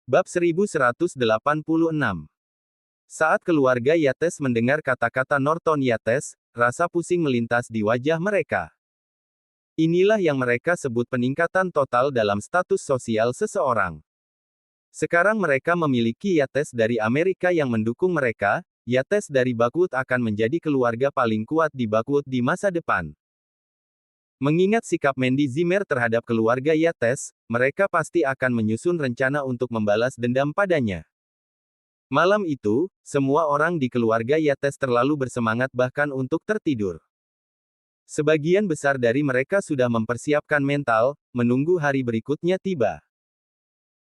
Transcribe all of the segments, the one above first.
Bab 1186. Saat keluarga Yates mendengar kata-kata Norton Yates, rasa pusing melintas di wajah mereka. Inilah yang mereka sebut peningkatan total dalam status sosial seseorang. Sekarang mereka memiliki Yates dari Amerika yang mendukung mereka. Yates dari Bakwood akan menjadi keluarga paling kuat di Bakwood di masa depan. Mengingat sikap Mandy Zimmer terhadap keluarga Yates, mereka pasti akan menyusun rencana untuk membalas dendam padanya. Malam itu, semua orang di keluarga Yates terlalu bersemangat bahkan untuk tertidur. Sebagian besar dari mereka sudah mempersiapkan mental, menunggu hari berikutnya tiba.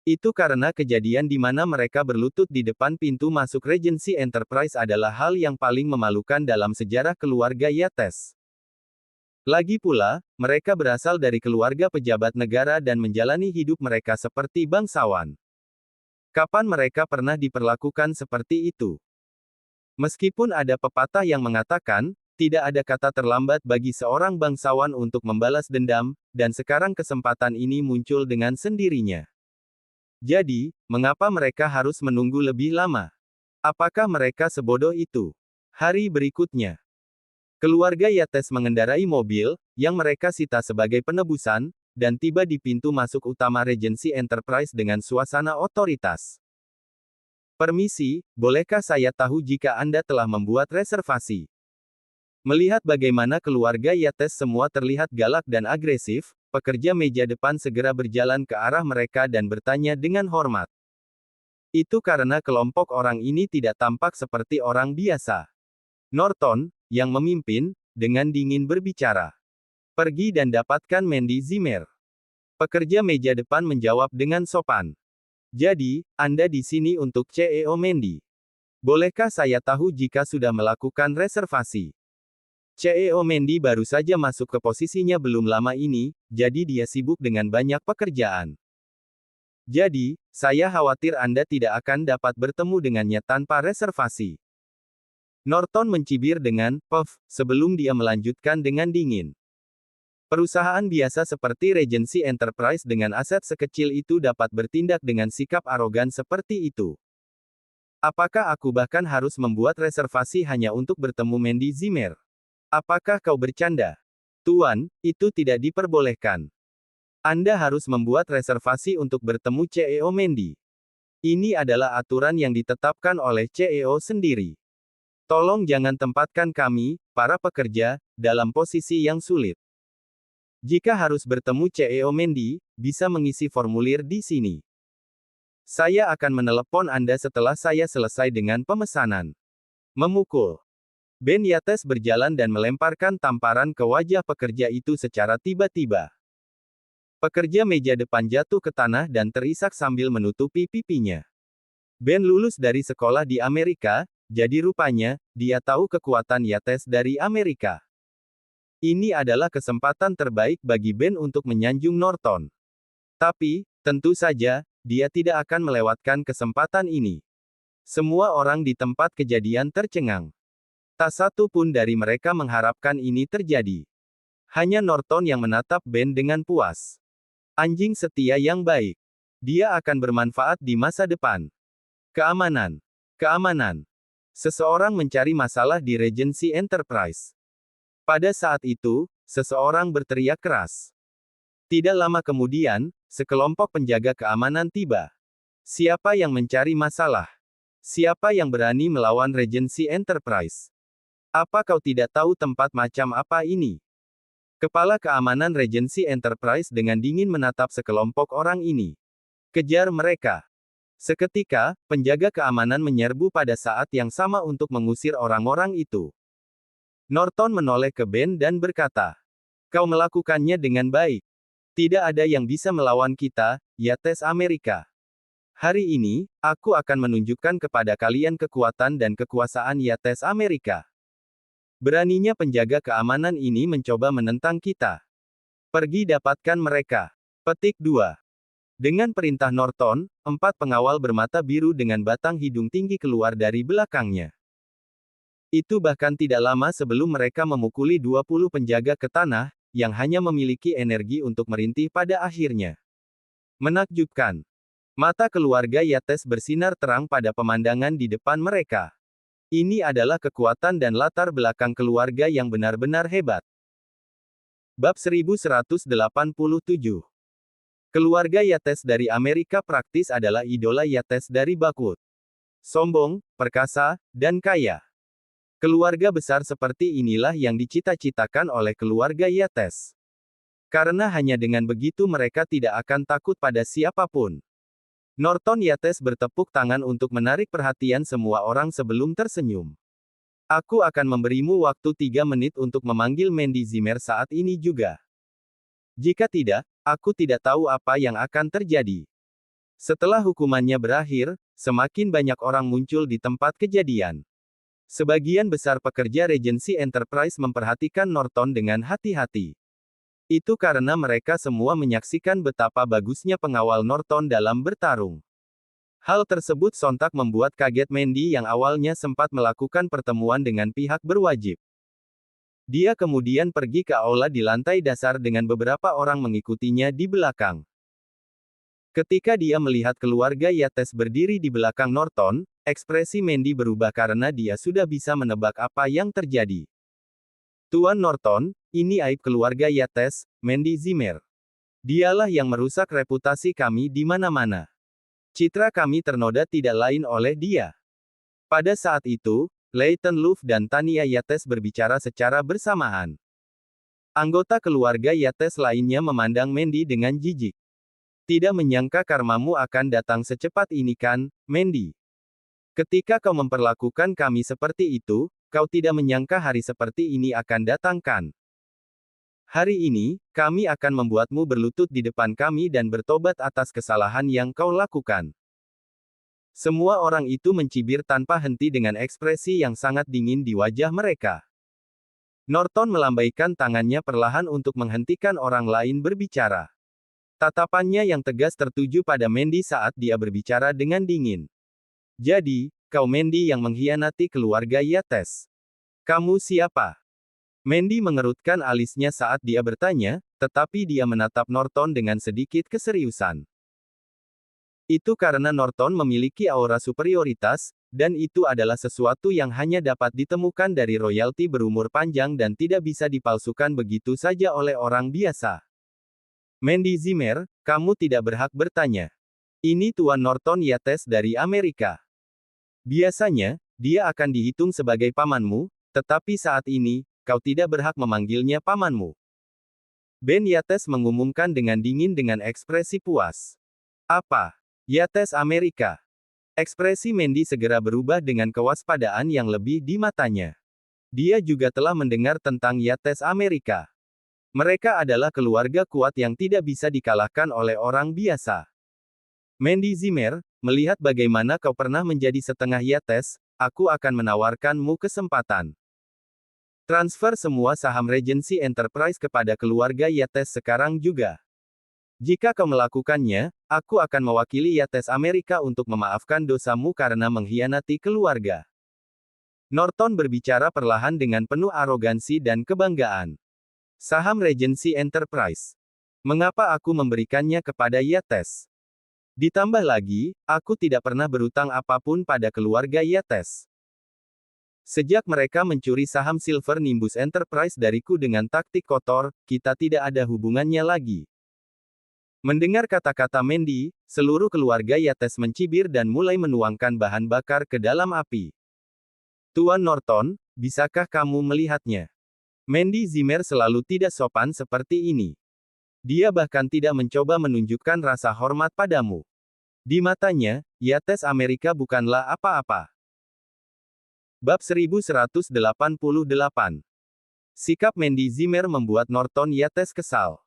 Itu karena kejadian di mana mereka berlutut di depan pintu masuk Regency Enterprise adalah hal yang paling memalukan dalam sejarah keluarga Yates. Lagi pula, mereka berasal dari keluarga pejabat negara dan menjalani hidup mereka seperti bangsawan. Kapan mereka pernah diperlakukan seperti itu? Meskipun ada pepatah yang mengatakan, tidak ada kata terlambat bagi seorang bangsawan untuk membalas dendam, dan sekarang kesempatan ini muncul dengan sendirinya. Jadi, mengapa mereka harus menunggu lebih lama? Apakah mereka sebodoh itu? Hari berikutnya, keluarga Yates mengendarai mobil, yang mereka sita sebagai penebusan, dan tiba di pintu masuk utama Regency Enterprise dengan suasana otoritas. Permisi, bolehkah saya tahu jika Anda telah membuat reservasi? Melihat bagaimana keluarga Yates semua terlihat galak dan agresif, pekerja meja depan segera berjalan ke arah mereka dan bertanya dengan hormat. Itu karena kelompok orang ini tidak tampak seperti orang biasa. Norton, yang memimpin, dengan dingin berbicara. Pergi dan dapatkan Mandy Zimmer. Pekerja meja depan menjawab dengan sopan. Jadi, Anda di sini untuk CEO Mandy. Bolehkah saya tahu jika sudah melakukan reservasi? CEO Mandy baru saja masuk ke posisinya belum lama ini, jadi dia sibuk dengan banyak pekerjaan. Jadi, saya khawatir Anda tidak akan dapat bertemu dengannya tanpa reservasi. Norton mencibir dengan "puff" sebelum dia melanjutkan dengan dingin. Perusahaan biasa seperti Regency Enterprise dengan aset sekecil itu dapat bertindak dengan sikap arogan seperti itu. Apakah aku bahkan harus membuat reservasi hanya untuk bertemu Mandy Zimmer? Apakah kau bercanda? Tuan, itu tidak diperbolehkan. Anda harus membuat reservasi untuk bertemu CEO Mandy. Ini adalah aturan yang ditetapkan oleh CEO sendiri. Tolong jangan tempatkan kami, para pekerja, dalam posisi yang sulit. Jika harus bertemu CEO Mandy, bisa mengisi formulir di sini. Saya akan menelepon Anda setelah saya selesai dengan pemesanan. Memukul. Ben Yates berjalan dan melemparkan tamparan ke wajah pekerja itu secara tiba-tiba. Pekerja meja depan jatuh ke tanah dan terisak sambil menutupi pipinya. Ben lulus dari sekolah di Amerika, jadi rupanya, dia tahu kekuatan Yates dari Amerika. Ini adalah kesempatan terbaik bagi Ben untuk menyanjung Norton. Tapi, tentu saja, dia tidak akan melewatkan kesempatan ini. Semua orang di tempat kejadian tercengang. Tak satu pun dari mereka mengharapkan ini terjadi. Hanya Norton yang menatap Ben dengan puas. Anjing setia yang baik. Dia akan bermanfaat di masa depan. Keamanan. Keamanan. Seseorang mencari masalah di Regency Enterprise. Pada saat itu, seseorang berteriak keras. Tidak lama kemudian, sekelompok penjaga keamanan tiba. Siapa yang mencari masalah? Siapa yang berani melawan Regency Enterprise? Apa kau tidak tahu tempat macam apa ini? Kepala keamanan Regency Enterprise dengan dingin menatap sekelompok orang ini. Kejar mereka. Seketika, penjaga keamanan menyerbu pada saat yang sama untuk mengusir orang-orang itu. Norton menoleh ke Ben dan berkata, "Kau melakukannya dengan baik. Tidak ada yang bisa melawan kita, Yates Amerika. Hari ini, aku akan menunjukkan kepada kalian kekuatan dan kekuasaan Yates Amerika." Beraninya penjaga keamanan ini mencoba menentang kita. Pergi dapatkan mereka. Petik 2. Dengan perintah Norton, 4 pengawal bermata biru dengan batang hidung tinggi keluar dari belakangnya. Itu bahkan tidak lama sebelum mereka memukuli 20 penjaga ke tanah, yang hanya memiliki energi untuk merintih pada akhirnya. Menakjubkan. Mata keluarga Yates bersinar terang pada pemandangan di depan mereka. Ini adalah kekuatan dan latar belakang keluarga yang benar-benar hebat. Bab 1187. Keluarga Yates dari Amerika praktis adalah idola Yates dari Bakwood. Sombong, perkasa, dan kaya. Keluarga besar seperti inilah yang dicita-citakan oleh keluarga Yates. Karena hanya dengan begitu mereka tidak akan takut pada siapapun. Norton Yates bertepuk tangan untuk menarik perhatian semua orang sebelum tersenyum. Aku akan memberimu waktu 3 menit untuk memanggil Mandy Zimmer saat ini juga. Jika tidak, aku tidak tahu apa yang akan terjadi. Setelah hukumannya berakhir, semakin banyak orang muncul di tempat kejadian. Sebagian besar pekerja Regency Enterprise memperhatikan Norton dengan hati-hati. Itu karena mereka semua menyaksikan betapa bagusnya pengawal Norton dalam bertarung. Hal tersebut sontak membuat kaget Mandy yang awalnya sempat melakukan pertemuan dengan pihak berwajib. Dia kemudian pergi ke aula di lantai dasar dengan beberapa orang mengikutinya di belakang. Ketika dia melihat keluarga Yates berdiri di belakang Norton, ekspresi Mandy berubah karena dia sudah bisa menebak apa yang terjadi. Tuan Norton, ini aib keluarga Yates, Mandy Zimmer. Dialah yang merusak reputasi kami di mana-mana. Citra kami ternoda tidak lain oleh dia. Pada saat itu, Leighton Luff dan Tania Yates berbicara secara bersamaan. Anggota keluarga Yates lainnya memandang Mandy dengan jijik. Tidak menyangka karmamu akan datang secepat ini kan, Mandy. Ketika kau memperlakukan kami seperti itu, kau tidak menyangka hari seperti ini akan datang kan? Hari ini, kami akan membuatmu berlutut di depan kami dan bertobat atas kesalahan yang kau lakukan. Semua orang itu mencibir tanpa henti dengan ekspresi yang sangat dingin di wajah mereka. Norton melambaikan tangannya perlahan untuk menghentikan orang lain berbicara. Tatapannya yang tegas tertuju pada Mandy saat dia berbicara dengan dingin. Jadi, kau Mandy yang mengkhianati keluarga Yates. Kamu siapa? Mandy mengerutkan alisnya saat dia bertanya, tetapi dia menatap Norton dengan sedikit keseriusan. Itu karena Norton memiliki aura superioritas, dan itu adalah sesuatu yang hanya dapat ditemukan dari royalti berumur panjang dan tidak bisa dipalsukan begitu saja oleh orang biasa. Mandy Zimmer, kamu tidak berhak bertanya. Ini Tuan Norton Yates dari Amerika. Biasanya, dia akan dihitung sebagai pamanmu, tetapi saat ini, kau tidak berhak memanggilnya pamanmu. Ben Yates mengumumkan dengan dingin dengan ekspresi puas. Apa? Yates Amerika. Ekspresi Mandy segera berubah dengan kewaspadaan yang lebih di matanya. Dia juga telah mendengar tentang Yates Amerika. Mereka adalah keluarga kuat yang tidak bisa dikalahkan oleh orang biasa. Mandy Zimmer, melihat bagaimana kau pernah menjadi setengah Yates, aku akan menawarkanmu kesempatan. Transfer semua saham Regency Enterprise kepada keluarga Yates sekarang juga. Jika kau melakukannya, aku akan mewakili Yates Amerika untuk memaafkan dosamu karena mengkhianati keluarga. Norton berbicara perlahan dengan penuh arogansi dan kebanggaan. Saham Regency Enterprise. Mengapa aku memberikannya kepada Yates? Ditambah lagi, aku tidak pernah berutang apapun pada keluarga Yates. Sejak mereka mencuri saham Silver Nimbus Enterprise dariku dengan taktik kotor, kita tidak ada hubungannya lagi. Mendengar kata-kata Mandy, seluruh keluarga Yates mencibir dan mulai menuangkan bahan bakar ke dalam api. Tuan Norton, bisakah kamu melihatnya? Mandy Zimmer selalu tidak sopan seperti ini. Dia bahkan tidak mencoba menunjukkan rasa hormat padamu. Di matanya, Yates Amerika bukanlah apa-apa. Bab 1188. Sikap Mandy Zimmer membuat Norton Yates kesal.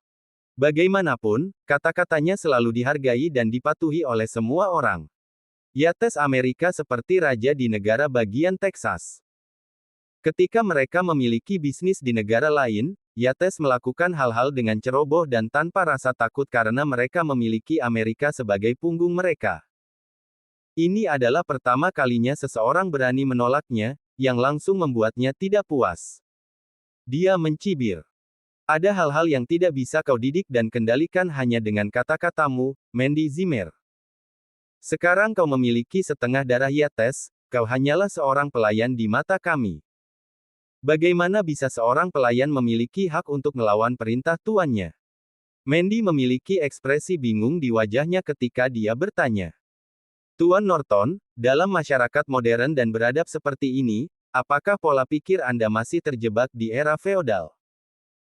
Bagaimanapun, kata-katanya selalu dihargai dan dipatuhi oleh semua orang. Yates Amerika seperti raja di negara bagian Texas. Ketika mereka memiliki bisnis di negara lain, Yates melakukan hal-hal dengan ceroboh dan tanpa rasa takut karena mereka memiliki Amerika sebagai punggung mereka. Ini adalah pertama kalinya seseorang berani menolaknya, yang langsung membuatnya tidak puas. Dia mencibir. Ada hal-hal yang tidak bisa kau didik dan kendalikan hanya dengan kata-katamu, Mandy Zimmer. Sekarang kau memiliki setengah darah Yates, kau hanyalah seorang pelayan di mata kami. Bagaimana bisa seorang pelayan memiliki hak untuk melawan perintah tuannya? Mandy memiliki ekspresi bingung di wajahnya ketika dia bertanya. Tuan Norton, dalam masyarakat modern dan beradab seperti ini, apakah pola pikir Anda masih terjebak di era feodal?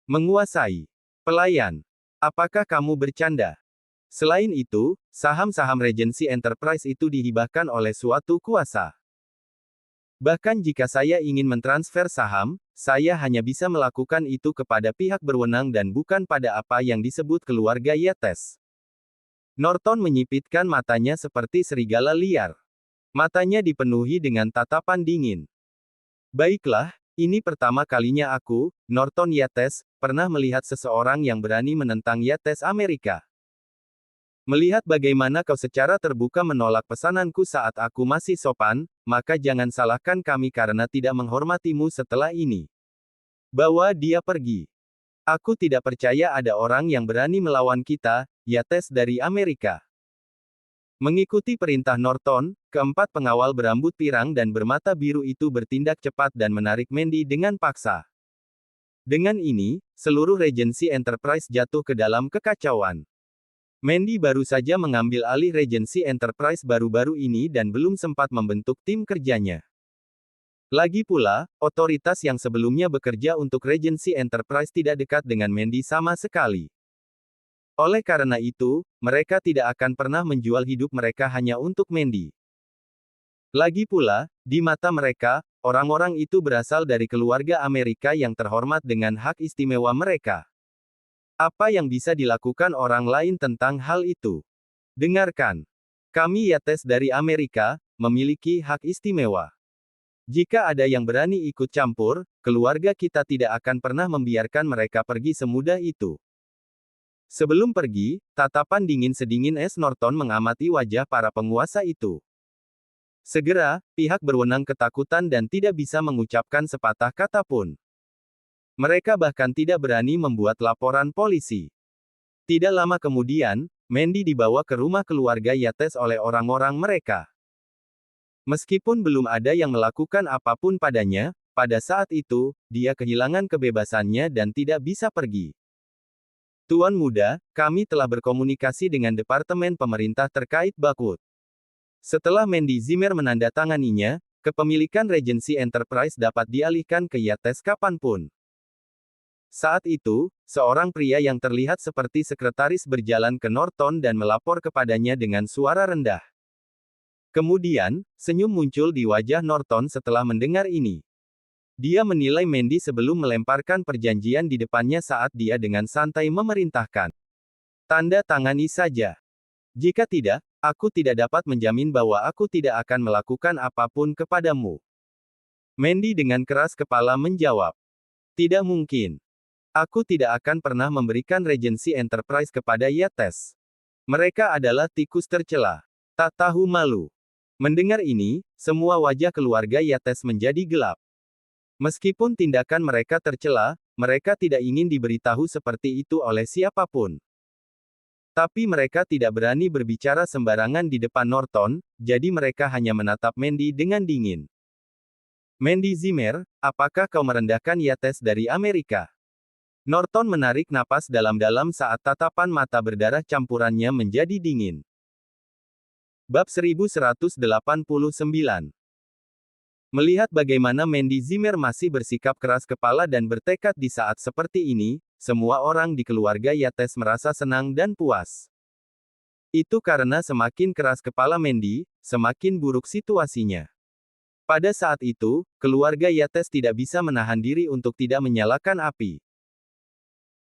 Menguasai. Pelayan. Apakah kamu bercanda? Selain itu, saham-saham Regency Enterprise itu dihibahkan oleh suatu kuasa. Bahkan jika saya ingin mentransfer saham, saya hanya bisa melakukan itu kepada pihak berwenang dan bukan pada apa yang disebut keluarga Yates. Norton menyipitkan matanya seperti serigala liar. Matanya dipenuhi dengan tatapan dingin. Baiklah, ini pertama kalinya aku, Norton Yates, pernah melihat seseorang yang berani menentang Yates Amerika. Melihat bagaimana kau secara terbuka menolak pesananku saat aku masih sopan, maka jangan salahkan kami karena tidak menghormatimu setelah ini. Bawa dia pergi. Aku tidak percaya ada orang yang berani melawan kita, Yates dari Amerika. Mengikuti perintah Norton, keempat pengawal berambut pirang dan bermata biru itu bertindak cepat dan menarik Mandy dengan paksa. Dengan ini, seluruh Regency Enterprise jatuh ke dalam kekacauan. Mandy baru saja mengambil alih Regency Enterprise baru-baru ini dan belum sempat membentuk tim kerjanya. Lagi pula, otoritas yang sebelumnya bekerja untuk Regency Enterprise tidak dekat dengan Mandy sama sekali. Oleh karena itu, mereka tidak akan pernah menjual hidup mereka hanya untuk Mandy. Lagi pula, di mata mereka, orang-orang itu berasal dari keluarga Amerika yang terhormat dengan hak istimewa mereka. Apa yang bisa dilakukan orang lain tentang hal itu? Dengarkan. Kami Yates dari Amerika, memiliki hak istimewa. Jika ada yang berani ikut campur, keluarga kita tidak akan pernah membiarkan mereka pergi semudah itu. Sebelum pergi, tatapan dingin sedingin es Norton mengamati wajah para penguasa itu. Segera, pihak berwenang ketakutan dan tidak bisa mengucapkan sepatah kata pun. Mereka bahkan tidak berani membuat laporan polisi. Tidak lama kemudian, Mandy dibawa ke rumah keluarga Yates oleh orang-orang mereka. Meskipun belum ada yang melakukan apapun padanya, pada saat itu, dia kehilangan kebebasannya dan tidak bisa pergi. Tuan Muda, kami telah berkomunikasi dengan Departemen Pemerintah terkait Bakwood. Setelah Mandy Zimmer menandatanganinya, kepemilikan Regency Enterprise dapat dialihkan ke Yates kapanpun. Saat itu, seorang pria yang terlihat seperti sekretaris berjalan ke Norton dan melapor kepadanya dengan suara rendah. Kemudian, senyum muncul di wajah Norton setelah mendengar ini. Dia menilai Mandy sebelum melemparkan perjanjian di depannya saat dia dengan santai memerintahkan. Tanda tangani saja. Jika tidak, aku tidak dapat menjamin bahwa aku tidak akan melakukan apapun kepadamu. Mandy dengan keras kepala menjawab. Tidak mungkin. Aku tidak akan pernah memberikan Regency Enterprise kepada Yates. Mereka adalah tikus tercela. Tak tahu malu. Mendengar ini, semua wajah keluarga Yates menjadi gelap. Meskipun tindakan mereka tercela, mereka tidak ingin diberitahu seperti itu oleh siapapun. Tapi mereka tidak berani berbicara sembarangan di depan Norton, jadi mereka hanya menatap Mandy dengan dingin. Mandy Zimmer, apakah kau merendahkan Yates dari Amerika? Norton menarik napas dalam-dalam saat tatapan mata berdarah campurannya menjadi dingin. Bab 1189. Melihat bagaimana Mandy Zimmer masih bersikap keras kepala dan bertekad di saat seperti ini, semua orang di keluarga Yates merasa senang dan puas. Itu karena semakin keras kepala Mandy, semakin buruk situasinya. Pada saat itu, keluarga Yates tidak bisa menahan diri untuk tidak menyalakan api.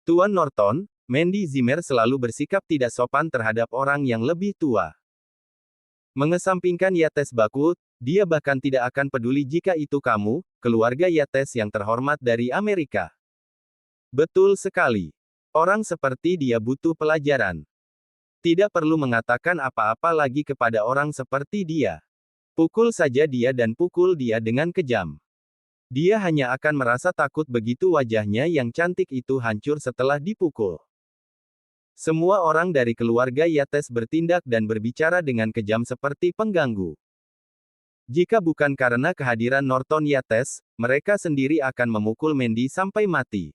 Tuan Norton, Mandy Zimmer selalu bersikap tidak sopan terhadap orang yang lebih tua. Mengesampingkan Yates Bakwood, dia bahkan tidak akan peduli jika itu kamu, keluarga Yates yang terhormat dari Amerika. Betul sekali. Orang seperti dia butuh pelajaran. Tidak perlu mengatakan apa-apa lagi kepada orang seperti dia. Pukul saja dia dan pukul dia dengan kejam. Dia hanya akan merasa takut begitu wajahnya yang cantik itu hancur setelah dipukul. Semua orang dari keluarga Yates bertindak dan berbicara dengan kejam seperti pengganggu. Jika bukan karena kehadiran Norton Yates, mereka sendiri akan memukul Mandy sampai mati.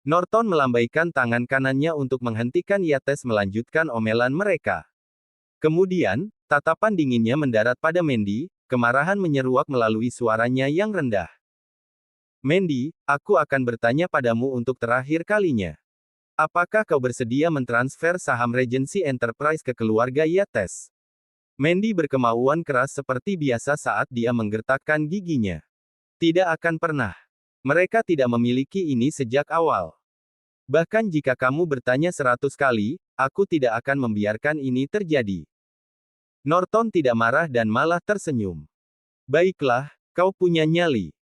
Norton melambaikan tangan kanannya untuk menghentikan Yates melanjutkan omelan mereka. Kemudian, tatapan dinginnya mendarat pada Mandy, kemarahan menyeruak melalui suaranya yang rendah. Mandy, aku akan bertanya padamu untuk terakhir kalinya. Apakah kau bersedia mentransfer saham Regency Enterprise ke keluarga Yates? Mandy berkemauan keras seperti biasa saat dia menggertakkan giginya. Tidak akan pernah. Mereka tidak memiliki ini sejak awal. Bahkan jika kamu bertanya 100 kali, aku tidak akan membiarkan ini terjadi. Norton tidak marah dan malah tersenyum. Baiklah, kau punya nyali.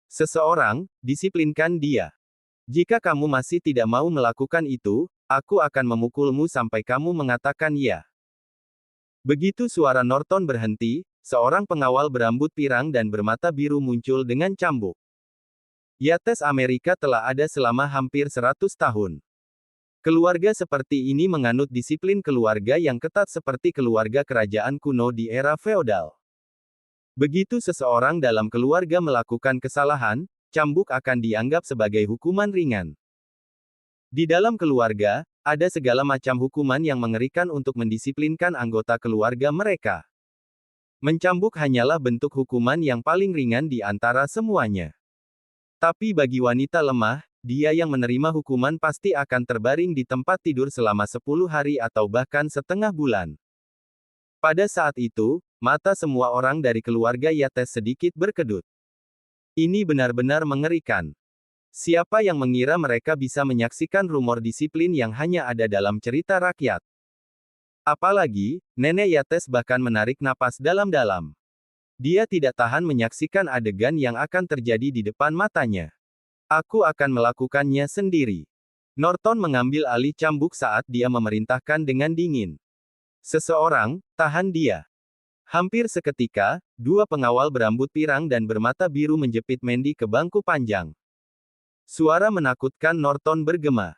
Seseorang, disiplinkan dia. Jika kamu masih tidak mau melakukan itu, aku akan memukulmu sampai kamu mengatakan ya. Begitu suara Norton berhenti, seorang pengawal berambut pirang dan bermata biru muncul dengan cambuk. Yates Amerika telah ada selama hampir 100 tahun. Keluarga seperti ini menganut disiplin keluarga yang ketat seperti keluarga kerajaan kuno di era feodal. Begitu seseorang dalam keluarga melakukan kesalahan, cambuk akan dianggap sebagai hukuman ringan. Di dalam keluarga, ada segala macam hukuman yang mengerikan untuk mendisiplinkan anggota keluarga mereka. Mencambuk hanyalah bentuk hukuman yang paling ringan di antara semuanya. Tapi bagi wanita lemah, dia yang menerima hukuman pasti akan terbaring di tempat tidur selama 10 hari atau bahkan setengah bulan. Pada saat itu, mata semua orang dari keluarga Yates sedikit berkedut. Ini benar-benar mengerikan. Siapa yang mengira mereka bisa menyaksikan rumor disiplin yang hanya ada dalam cerita rakyat? Apalagi, Nenek Yates bahkan menarik napas dalam-dalam. Dia tidak tahan menyaksikan adegan yang akan terjadi di depan matanya. Aku akan melakukannya sendiri. Norton mengambil alih cambuk saat dia memerintahkan dengan dingin. Seseorang, tahan dia. Hampir seketika, dua pengawal berambut pirang dan bermata biru menjepit Mandy ke bangku panjang. Suara menakutkan Norton bergema.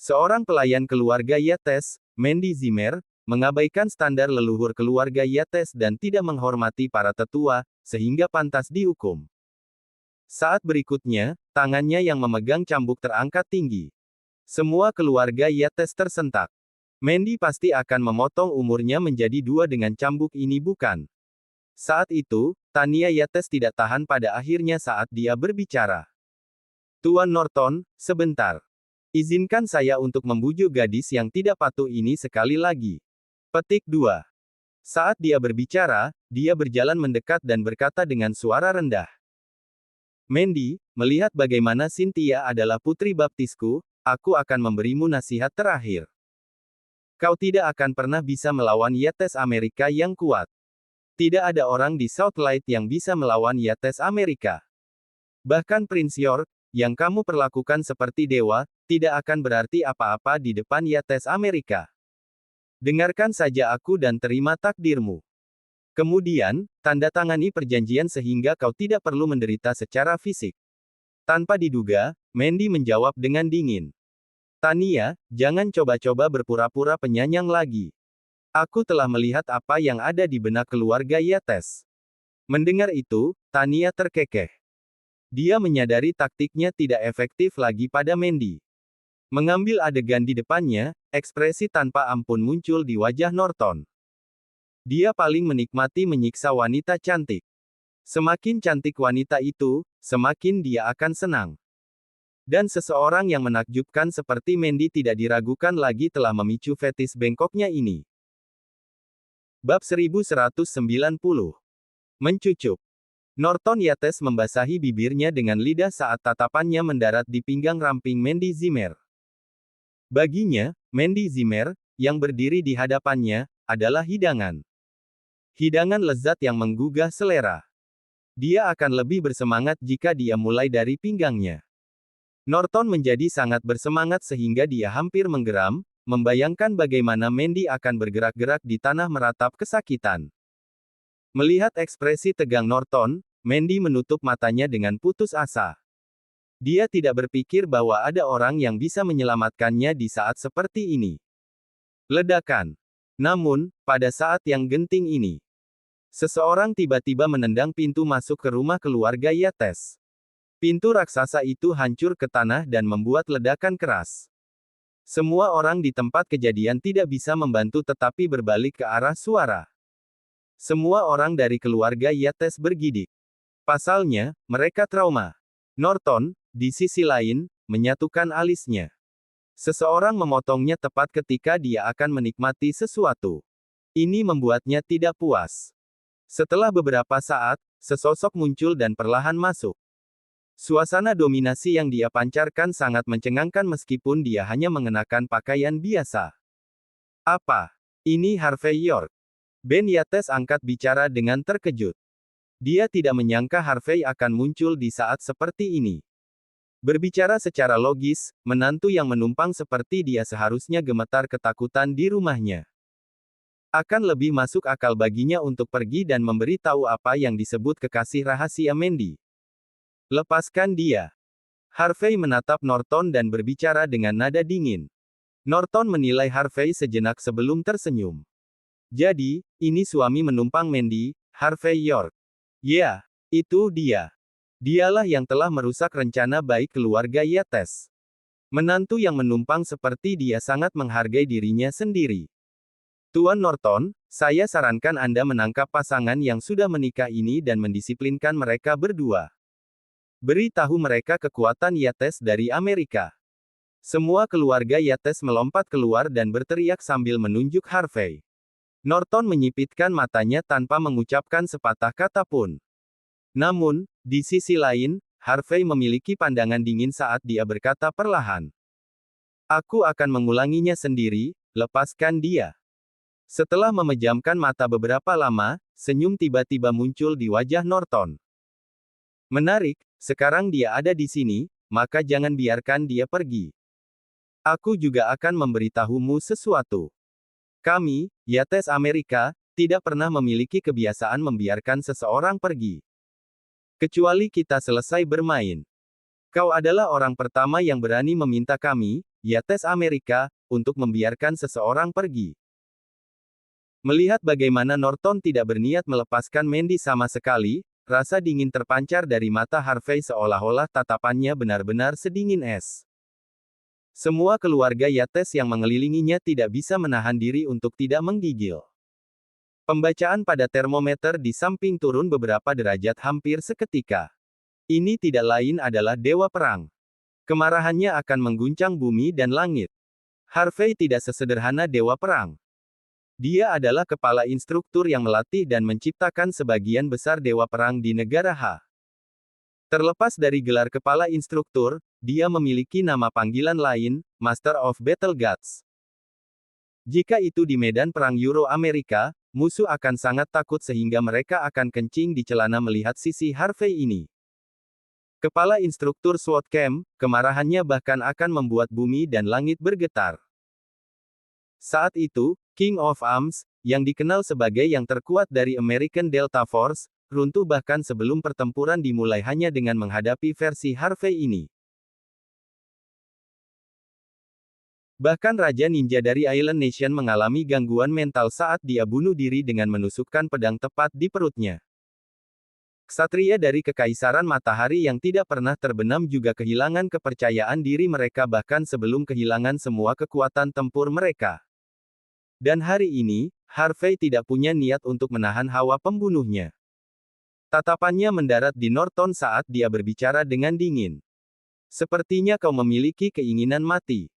Seorang pelayan keluarga Yates, Mandy Zimmer, mengabaikan standar leluhur keluarga Yates dan tidak menghormati para tetua, sehingga pantas dihukum. Saat berikutnya, tangannya yang memegang cambuk terangkat tinggi. Semua keluarga Yates tersentak. Mandy pasti akan memotong umurnya menjadi 2 dengan cambuk ini bukan? Saat itu, Tania Yates tidak tahan pada akhirnya saat dia berbicara. Tuan Norton, sebentar. Izinkan saya untuk membujuk gadis yang tidak patuh ini sekali lagi. Petik 2. Saat dia berbicara, dia berjalan mendekat dan berkata dengan suara rendah. Mandy, melihat bagaimana Cynthia adalah putri baptisku, aku akan memberimu nasihat terakhir. Kau tidak akan pernah bisa melawan Yates Amerika yang kuat. Tidak ada orang di Southlight yang bisa melawan Yates Amerika. Bahkan Prince York, yang kamu perlakukan seperti dewa, tidak akan berarti apa-apa di depan Yates Amerika. Dengarkan saja aku dan terima takdirmu. Kemudian, tanda tangani perjanjian sehingga kau tidak perlu menderita secara fisik. Tanpa diduga, Mandy menjawab dengan dingin. Tania, jangan coba-coba berpura-pura penyayang lagi. Aku telah melihat apa yang ada di benak keluarga Yates. Mendengar itu, Tania terkekeh. Dia menyadari taktiknya tidak efektif lagi pada Mandy. Mengambil adegan di depannya, ekspresi tanpa ampun muncul di wajah Norton. Dia paling menikmati menyiksa wanita cantik. Semakin cantik wanita itu, semakin dia akan senang. Dan seseorang yang menakjubkan seperti Mandy tidak diragukan lagi telah memicu fetis bengkoknya ini. Bab 1190. Mencucuk. Norton Yates membasahi bibirnya dengan lidah saat tatapannya mendarat di pinggang ramping Mandy Zimmer. Baginya, Mandy Zimmer, yang berdiri di hadapannya, adalah hidangan. Hidangan lezat yang menggugah selera. Dia akan lebih bersemangat jika dia mulai dari pinggangnya. Norton menjadi sangat bersemangat sehingga dia hampir menggeram, membayangkan bagaimana Mandy akan bergerak-gerak di tanah meratap kesakitan. Melihat ekspresi tegang Norton, Mandy menutup matanya dengan putus asa. Dia tidak berpikir bahwa ada orang yang bisa menyelamatkannya di saat seperti ini. Ledakan. Namun, pada saat yang genting ini, seseorang tiba-tiba menendang pintu masuk ke rumah keluarga Yates. Pintu raksasa itu hancur ke tanah dan membuat ledakan keras. Semua orang di tempat kejadian tidak bisa membantu tetapi berbalik ke arah suara. Semua orang dari keluarga Yates bergidik. Pasalnya, mereka trauma. Norton, di sisi lain, menyatukan alisnya. Seseorang memotongnya tepat ketika dia akan menikmati sesuatu. Ini membuatnya tidak puas. Setelah beberapa saat, sesosok muncul dan perlahan masuk. Suasana dominasi yang dia pancarkan sangat mencengangkan meskipun dia hanya mengenakan pakaian biasa. Apa? Ini Harvey York. Ben Yates angkat bicara dengan terkejut. Dia tidak menyangka Harvey akan muncul di saat seperti ini. Berbicara secara logis, menantu yang menumpang seperti dia seharusnya gemetar ketakutan di rumahnya. Akan lebih masuk akal baginya untuk pergi dan memberi tahu apa yang disebut kekasih rahasia Mandy. Lepaskan dia. Harvey menatap Norton dan berbicara dengan nada dingin. Norton menilai Harvey sejenak sebelum tersenyum. Jadi, ini suami menumpang Mandy, Harvey York. Ya, itu dia. Dialah yang telah merusak rencana baik keluarga Yates. Menantu yang menumpang seperti dia sangat menghargai dirinya sendiri. Tuan Norton, saya sarankan Anda menangkap pasangan yang sudah menikah ini dan mendisiplinkan mereka berdua. Beritahu mereka kekuatan Yates dari Amerika. Semua keluarga Yates melompat keluar dan berteriak sambil menunjuk Harvey. Norton menyipitkan matanya tanpa mengucapkan sepatah kata pun. Namun, di sisi lain, Harvey memiliki pandangan dingin saat dia berkata perlahan. Aku akan mengulanginya sendiri, lepaskan dia. Setelah memejamkan mata beberapa lama, senyum tiba-tiba muncul di wajah Norton. Menarik, sekarang dia ada di sini, maka jangan biarkan dia pergi. Aku juga akan memberitahumu sesuatu. Kami, Yates Amerika, tidak pernah memiliki kebiasaan membiarkan seseorang pergi. Kecuali kita selesai bermain. Kau adalah orang pertama yang berani meminta kami, Yates Amerika, untuk membiarkan seseorang pergi. Melihat bagaimana Norton tidak berniat melepaskan Mandy sama sekali, rasa dingin terpancar dari mata Harvey seolah-olah tatapannya benar-benar sedingin es. Semua keluarga Yates yang mengelilinginya tidak bisa menahan diri untuk tidak menggigil. Pembacaan pada termometer di samping turun beberapa derajat hampir seketika. Ini tidak lain adalah Dewa Perang. Kemarahannya akan mengguncang bumi dan langit. Harvey tidak sesederhana Dewa Perang. Dia adalah kepala instruktur yang melatih dan menciptakan sebagian besar dewa perang di negara H. Terlepas dari gelar kepala instruktur, dia memiliki nama panggilan lain, Master of Battle Gods. Jika itu di medan perang Euro-Amerika, musuh akan sangat takut sehingga mereka akan kencing di celana melihat sisi Harvey ini. Kepala instruktur SWAT Camp, kemarahannya bahkan akan membuat bumi dan langit bergetar. Saat itu, King of Arms, yang dikenal sebagai yang terkuat dari American Delta Force, runtuh bahkan sebelum pertempuran dimulai hanya dengan menghadapi versi Harvey ini. Bahkan Raja Ninja dari Island Nation mengalami gangguan mental saat dia bunuh diri dengan menusukkan pedang tepat di perutnya. Ksatria dari Kekaisaran Matahari yang tidak pernah terbenam juga kehilangan kepercayaan diri mereka bahkan sebelum kehilangan semua kekuatan tempur mereka. Dan hari ini, Harvey tidak punya niat untuk menahan hawa pembunuhnya. Tatapannya mendarat di Norton saat dia berbicara dengan dingin. Sepertinya kau memiliki keinginan mati.